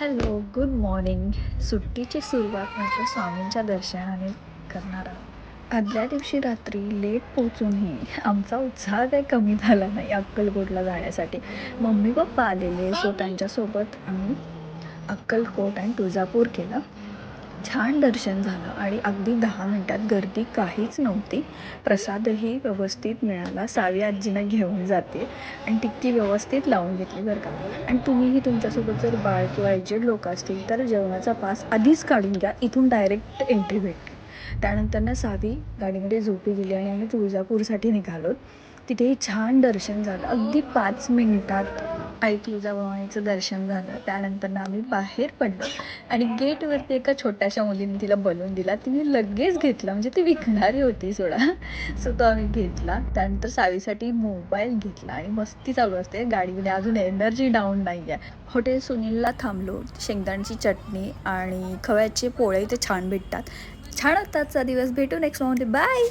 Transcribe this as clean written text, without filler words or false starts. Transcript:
Hello, good morning. सुट्टीची सुरुवात म्हटलं स्वामींच्या दर्शनाने करणार आहोत. आदल्या दिवशी रात्री लेट पोहोचूनही आमचा उत्साह काही कमी झाला नाही अक्कलकोटला जाण्यासाठी. मम्मी पप्पा आलेले, सो त्यांच्यासोबत आम्ही अक्कलकोट आणि तुळजापूर केलं. छान दर्शन झालं आणि अगदी 10 मिनटात गर्दी काहीच नव्हती. प्रसादही व्यवस्थित मिळाला. सावी आजींना घेऊन जाते आणि टिक्की व्यवस्थित लावून घेतली बरं का. आणि तुम्हीही तुमच्यासोबत जर बाळ किंवा एजेड लोक असतील तर जेवणाचा पास आधीच काढून घ्या. इथून डायरेक्ट एंट्री भेटते. त्यानंतर ना सावी गाडीमध्ये झोपी गेली आणि आम्ही तुळजापूरसाठी निघालो. तिथेही छान दर्शन झालं. अगदी 5 मिनिटात आई तुळजाभवानीचं दर्शन झालं. त्यानंतर ना आम्ही बाहेर पडलो आणि गेटवरती एका छोट्याशा मुलीने तिला बलून दिला. तिने लगेच घेतला, म्हणजे ती विकणारी होती सोडा. सो तो आम्ही घेतला. त्यानंतर सावीसाठी मोबाईल घेतला आणि मस्ती चालू असते गाडीमध्ये. अजून एनर्जी डाऊन नाही आहे. हॉटेल सुनीलला थांबलो. शेंगदाण्याची चटणी आणि खव्याचे पोळे इथे छान भेटतात. छान होता आजचा दिवस. भेटू नेक्स्ट मध्ये. बाय.